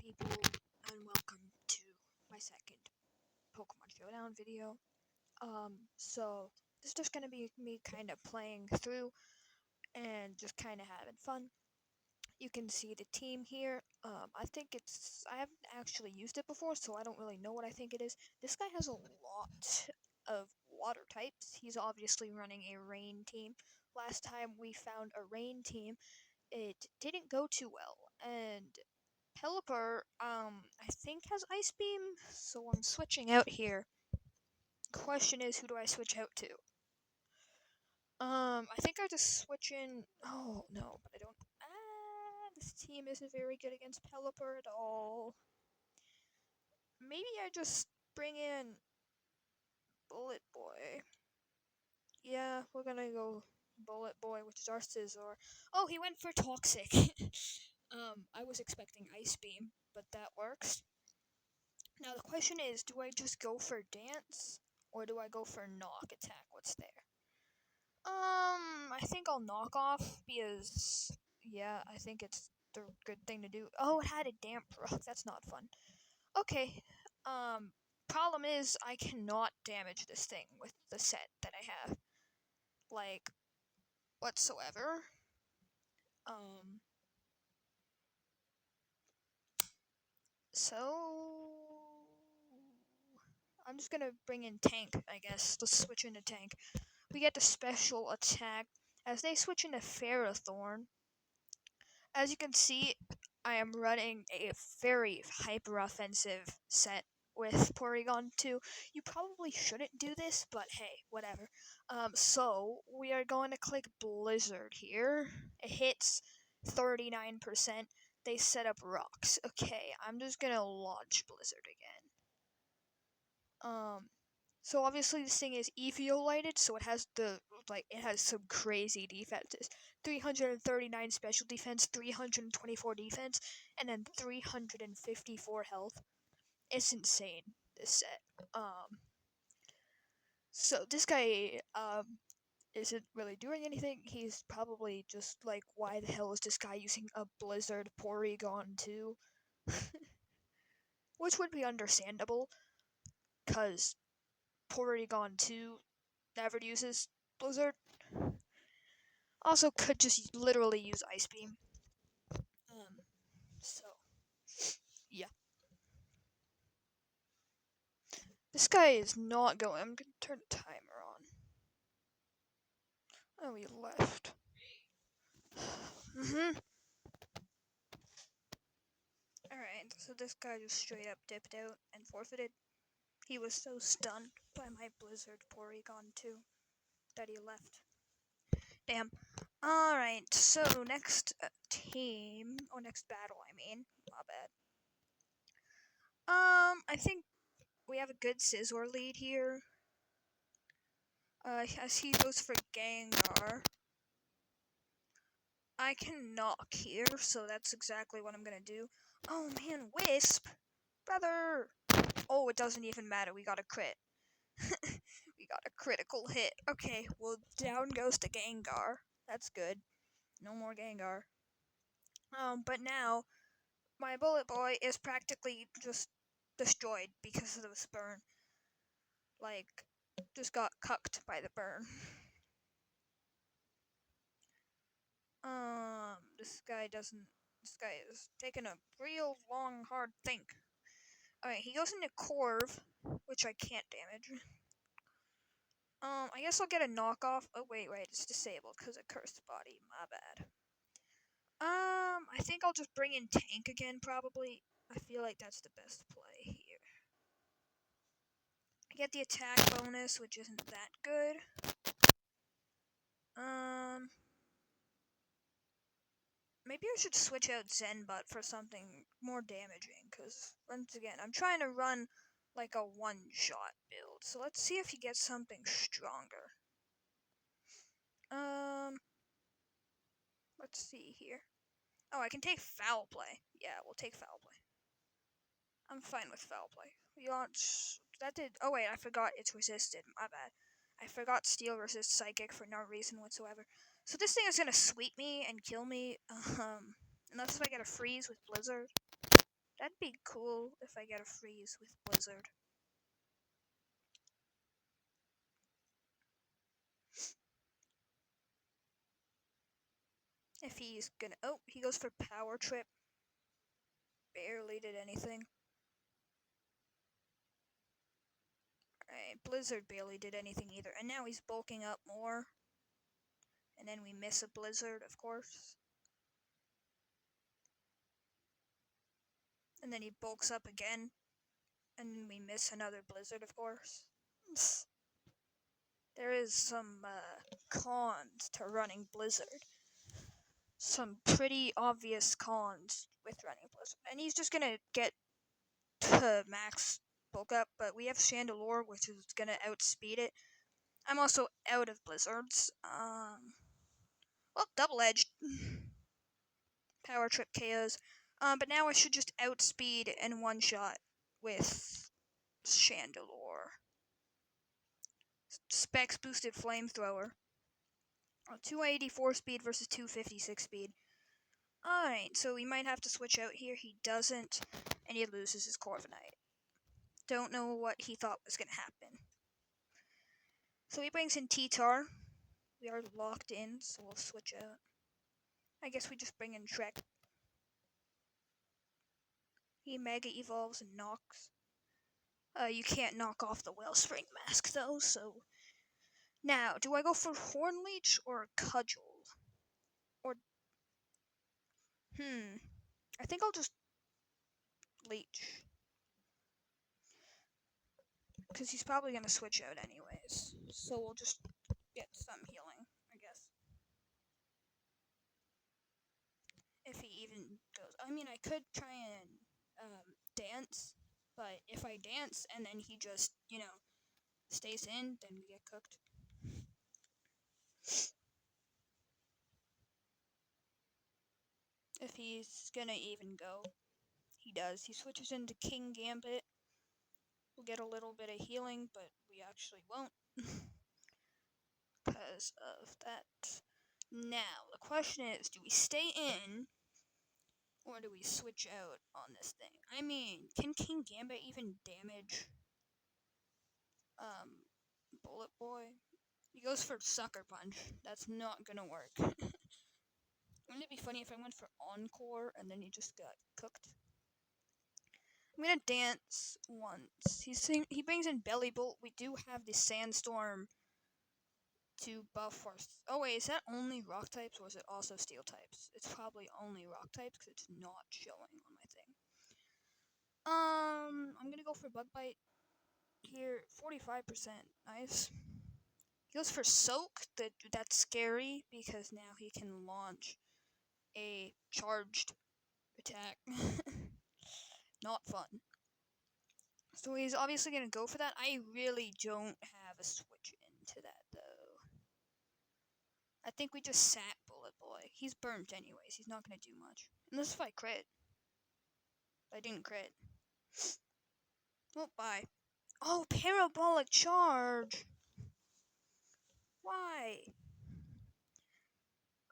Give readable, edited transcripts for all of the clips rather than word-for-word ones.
people, and welcome to my second Pokemon Showdown video. So this is just gonna be me kind of playing through and just kind of having fun. You can see the team here. I haven't actually used it before, so I don't really know what I think it is. This guy has a lot of water types. He's obviously running a rain team. Last time we found a rain team, it didn't go too well, and Pelipper, I think has Ice Beam, so I'm switching out here. Question is, who do I switch out to? I think I just switch in. Oh no, but I don't. This team isn't very good against Pelipper at all. Maybe I just bring in Bullet Boy. Yeah, we're gonna go Bullet Boy, which is our Scizor. Oh, he went for Toxic. I was expecting Ice Beam, but that works. Now the question is, do I just go for Dance, or do I go for Knock Attack? What's there? I think I'll Knock Off, because, yeah, I think it's the good thing to do. Oh, it had a Damp Rock, that's not fun. Okay, problem is, I cannot damage this thing with the set that I have. Like, whatsoever. So I'm just gonna bring in Tank, I guess. Let's switch into Tank. We get the special attack as they switch into Ferrothorn. As you can see, I am running a very hyper-offensive set with Porygon 2. You probably shouldn't do this, but hey, whatever. So we are going to click Blizzard here. It hits 39%. They set up rocks. Okay, I'm just gonna launch Blizzard again. So obviously this thing is eviolated, so it has some crazy defenses. 339 special defense, 324 defense, and then 354 health. It's insane, this set. So this guy, isn't really doing anything. He's probably just like, why the hell is this guy using a Blizzard Porygon 2? Which would be understandable, because Porygon 2 never uses Blizzard. Also, could just literally use Ice Beam. So, yeah. This guy is not going. I'm gonna turn the timer on. Oh, he left. Alright, so this guy just straight up dipped out and forfeited. He was so stunned by my Blizzard Porygon 2 that he left. Damn. Alright, so next next battle, I mean. My bad. I think we have a good Scizor lead here. As he goes for Gengar. I can knock here, so that's exactly what I'm gonna do. Oh man, Wisp! Brother! Oh, it doesn't even matter, we got a crit. We got a critical hit. Okay, well, down goes to Gengar. That's good. No more Gengar. But now, my Bullet Boy is practically just destroyed because of this burn. Like, just got cucked by the burn. This guy is taking a real long, hard think. Alright, he goes into Corv, which I can't damage. I guess I'll get a knockoff. Oh, wait, it's disabled because of Cursed Body. My bad. I think I'll just bring in Tank again, probably. I feel like that's the best play here. I get the attack bonus, which isn't that good. Maybe I should switch out Zenbutt for something more damaging, because, once again, I'm trying to run like a one-shot build. So let's see if he gets something stronger. Let's see here. Oh, I can take Foul Play. Yeah, we'll take Foul Play. I'm fine with Foul Play. Oh wait, I forgot it's resisted. My bad. I forgot Steel resists Psychic for no reason whatsoever. So this thing is gonna sweep me and kill me, unless I get a freeze with Blizzard. That'd be cool if I get a freeze with Blizzard. If he's gonna... Oh, he goes for Power Trip. Barely did anything. Alright, Blizzard barely did anything either. And now he's bulking up more. And then we miss a Blizzard, of course. And then he bulks up again. And then we miss another Blizzard, of course. There is some cons to running Blizzard. Some pretty obvious cons with running Blizzard. And he's just gonna get to max bulk up, but we have Chandelure, which is gonna outspeed it. I'm also out of Blizzards. Well, double-edged. Power Trip KOs. But now I should just outspeed and one-shot with Chandelure. Specs boosted Flamethrower. 284 speed versus 256 speed. Alright, so we might have to switch out here. He doesn't, and he loses his Corviknight. Don't know what he thought was going to happen. So he brings in T-Tar. We are locked in, so we'll switch out. I guess we just bring in Shrek. He Mega Evolves and knocks. You can't knock off the Wellspring Mask, though, so... Now, do I go for Horn Leech or Cudgel? Or... I think I'll just... Leech. Because he's probably going to switch out anyways. So we'll just get some healing, I guess. If he even goes... I mean, I could try and dance, but if I dance and then he just, stays in, then we get cooked. If he's gonna even go, he does. He switches into King Gambit. We'll get a little bit of healing, but we actually won't. Because of that. Now, the question is, do we stay in, or do we switch out on this thing? I mean, can King Gambit even damage Bullet Boy? He goes for Sucker Punch. That's not gonna work. Wouldn't it be funny if I went for Encore and then he just got cooked? I'm gonna dance once. He brings in Belly Bolt. We do have the Sandstorm to buff our... Oh wait, is that only rock types or is it also steel types? It's probably only rock types because it's not showing on my thing. I'm gonna go for Bug Bite here. 45%. Nice. He goes for Soak. That's scary because now he can launch a charged attack. Not fun. So he's obviously going to go for that. I really don't have a switch into that, though. I think we just sat Bullet Boy. He's burnt anyways. He's not going to do much. Unless if I crit. I didn't crit. Oh, bye. Oh, Parabolic Charge! Why?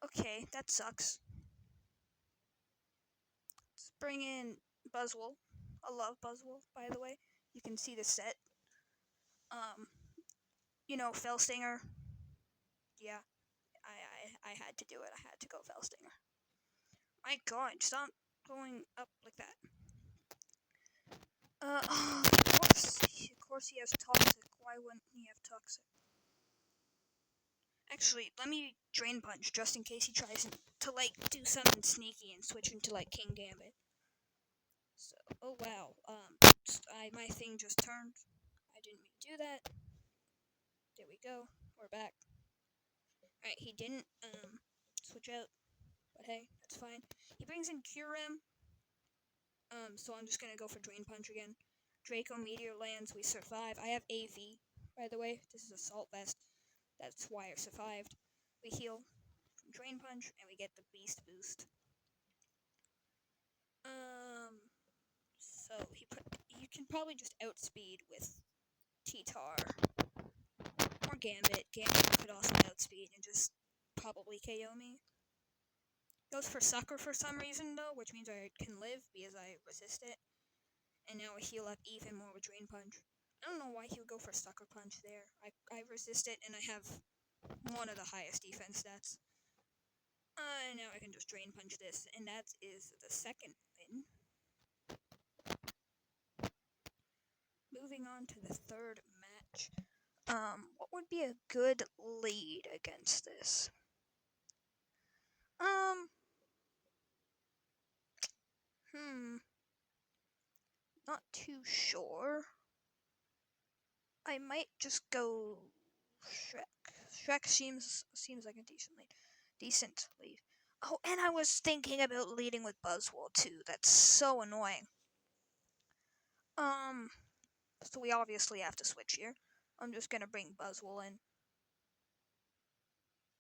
Okay, that sucks. Let's bring in Buzzwole. I love Buzzwole, by the way. You can see the set. Fellstinger. Yeah, I had to do it. I had to go Fellstinger. My God, stop going up like that. Of course he has Toxic. Why wouldn't he have Toxic? Actually, let me Drain Punch, just in case he tries to, do something sneaky and switch into, King Gambit. So, oh wow, my thing just turned. I didn't mean to do that. There we go. We're back. Alright, he didn't, switch out. But hey, that's fine. He brings in Kyurem. So I'm just gonna go for Drain Punch again. Draco Meteor lands, we survive. I have AV, by the way. This is Assault Vest. That's why I survived. We heal from Drain Punch, and we get the Beast Boost. So you can probably just outspeed with T-Tar. Or Gambit. Gambit could also outspeed and just probably KO me. Goes for sucker for some reason though, which means I can live because I resist it. And now I heal up even more with Drain Punch. I don't know why he would go for Sucker Punch there. I resist it and I have one of the highest defense stats. Now I can just Drain Punch this, and that is the second win. Moving on to the third match. What would be a good lead against this? Not too sure. I might just go Shrek. Shrek seems like a decent lead. Oh, and I was thinking about leading with Buzzwole too. That's so annoying. So we obviously have to switch here. I'm just gonna bring Buzzwole in.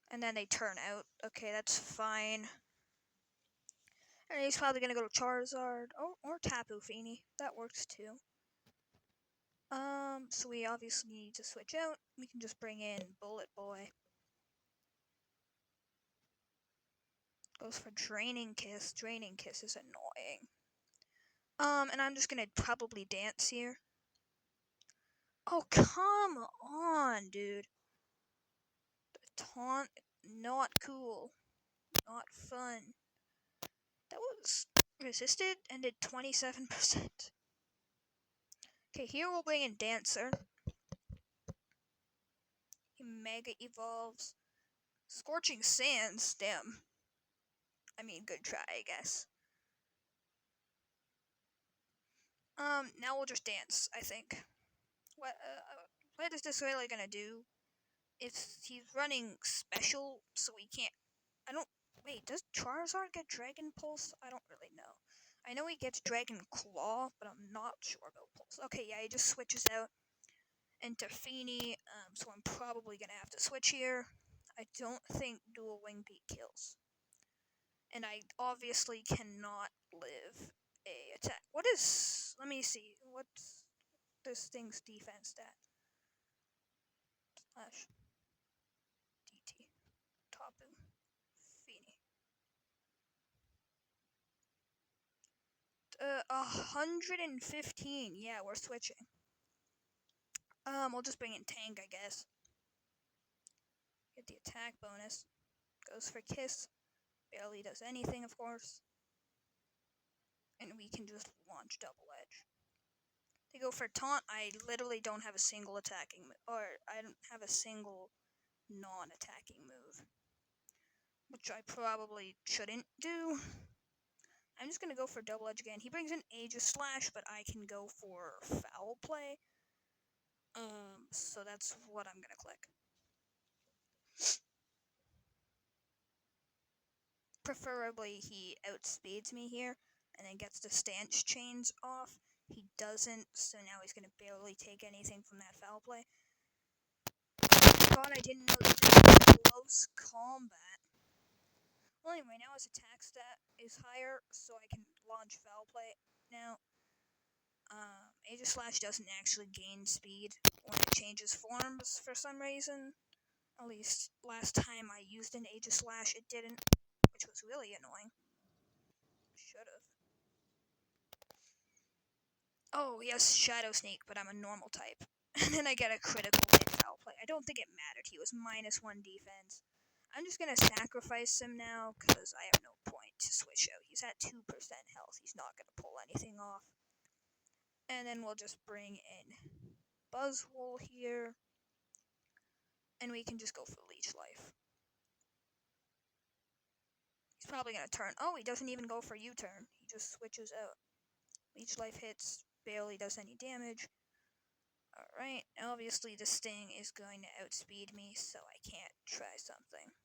And then they turn out. Okay, that's fine. And he's probably gonna go to Charizard. Or Tapu Fini. That works too. So we obviously need to switch out. We can just bring in Bullet Boy. Goes for Draining Kiss. Draining Kiss is annoying. And I'm just gonna probably dance here. Oh, come on, dude. The taunt, not cool. Not fun. That was resisted and did 27%. Okay, here we'll bring in Dancer. He Mega Evolves. Scorching Sands, damn. I mean, good try, I guess. Now we'll just dance, I think. What is this really gonna do? If he's running special, so he can't... Wait, does Charizard get Dragon Pulse? I don't really know. I know he gets Dragon Claw, but I'm not sure about Pulse. Okay, yeah, he just switches out into Fini, so I'm probably gonna have to switch here. I don't think Dual Wing Beat kills. And I obviously cannot live a attack. What is... Let me see. What's this thing's defense stat? Slash DT. Tapu. Fini. 115. Yeah, we're switching. We'll just bring in Tank, I guess. Get the attack bonus. Goes for Kiss. Barely does anything, of course. And we can just launch Double Edge. They go for Taunt. I literally don't have a single attacking or I don't have a single non-attacking move. Which I probably shouldn't do. I'm just gonna go for Double Edge again. He brings in Aegis Slash, but I can go for Foul Play. So that's what I'm gonna click. Preferably he outspeeds me here, and then gets the stance chains off. He doesn't, so now he's gonna barely take anything from that Foul Play. God, I didn't know that this was close combat. Well, anyway, now his attack stat is higher, so I can launch Foul Play now. Aegis Slash doesn't actually gain speed when it changes forms for some reason. At least last time I used an Aegis Slash, it didn't, which was really annoying. Should've. Oh, yes, Shadow Sneak, but I'm a normal type. And then I get a critical hit Foul Play. I don't think it mattered. He was -1 defense. I'm just gonna sacrifice him now, because I have no point to switch out. He's at 2% health. He's not gonna pull anything off. And then we'll just bring in Buzzwole here. And we can just go for Leech Life. He's probably gonna turn. Oh, he doesn't even go for U-turn. He just switches out. Leech Life hits, barely does any damage. Alright, obviously this thing is going to outspeed me, so I can't try something.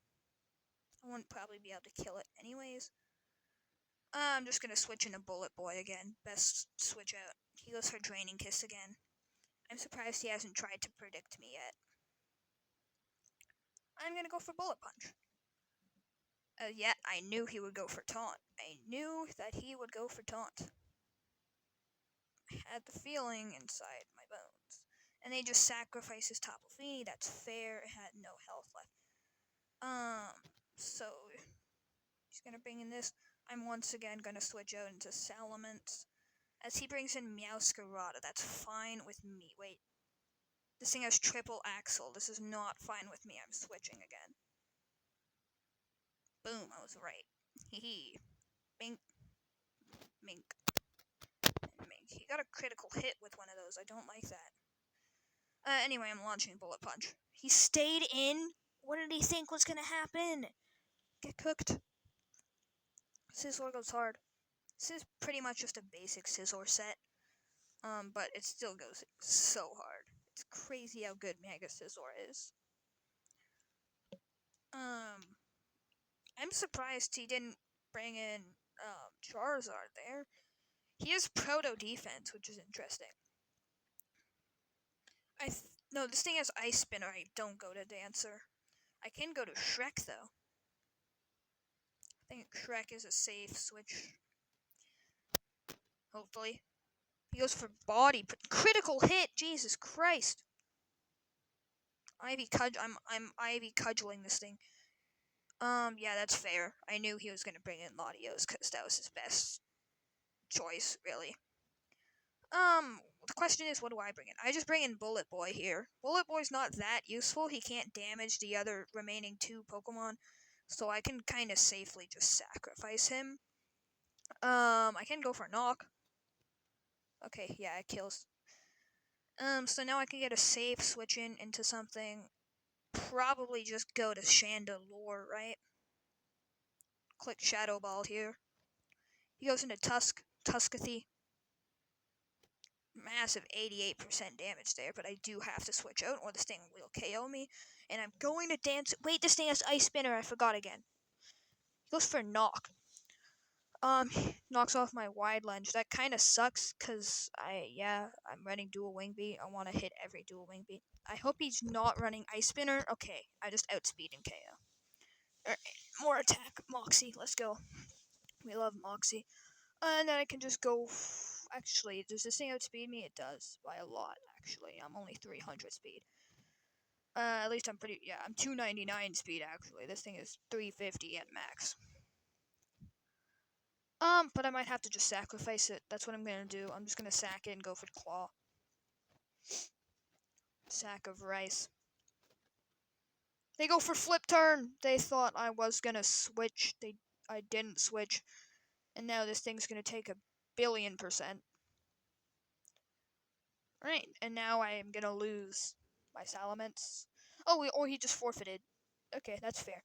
I wouldn't probably be able to kill it anyways. I'm just gonna switch into Bullet Boy again. Best switch out. He goes for Draining Kiss again. I'm surprised he hasn't tried to predict me yet. I'm gonna go for Bullet Punch. Yet I knew he would go for Taunt. I knew that he would go for Taunt. I had the feeling inside my bones. And they just sacrifice his Tapu Fini. That's fair. It had no health left. So He's gonna bring in this. I'm once again gonna switch out into Salamence. As he brings in Meowscarada, that's fine with me. Wait. This thing has triple axle. This is not fine with me. I'm switching again. Boom, I was right. Hee. Mink. Mink. And mink. He got a critical hit with one of those. I don't like that. Anyway, I'm launching Bullet Punch. He stayed in? What did he think was gonna happen? Get cooked. Scizor goes hard. This is pretty much just a basic Scizor set. But it still goes so hard. It's crazy how good Mega Scizor is. I'm surprised he didn't bring in, Charizard there. He has Proto Defense, which is interesting. No, this thing has Ice Spinner. I don't go to Dancer. I can go to Shrek, though. I think Shrek is a safe switch. Hopefully. He goes for body. Critical hit! Jesus Christ! I'm Ivy cudgeling this thing. Yeah, that's fair. I knew he was gonna bring in Latios, because that was his best choice, really. The question is, what do I bring in? I just bring in Bullet Boy here. Bullet Boy's not that useful. He can't damage the other remaining 2 Pokemon, so I can kind of safely just sacrifice him. I can go for Knock. Okay, yeah, it kills. So now I can get a safe switch into something. Probably just go to Chandelure, right? Click Shadow Ball here. He goes into Tuskathy. Massive 88% damage there, but I do have to switch out or this thing will KO me. And I'm going to dance. Wait, this thing has Ice Spinner. I forgot again. He goes for Knock. Knocks off my wide lunge. That kind of sucks because I'm running dual wing beat. I want to hit every dual wing beat. I hope he's not running Ice Spinner. Okay, I just outspeed and KO. Alright, more attack. Moxie, let's go. We love Moxie. And then I can just go. Actually, does this thing outspeed me? It does by a lot. Actually, I'm only 300 speed. At least I'm pretty. Yeah, I'm 299 speed. Actually, this thing is 350 at max. But I might have to just sacrifice it. That's what I'm gonna do. I'm just gonna sack it and go for Claw. Sack of rice. They go for Flip Turn. They thought I was gonna switch. I didn't switch, and now this thing's gonna take 1,000,000,000%. Right, and now I am gonna lose my Salamence. Oh, or he just forfeited. Okay, that's fair.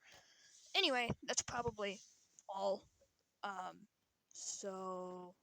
Anyway, that's probably all. So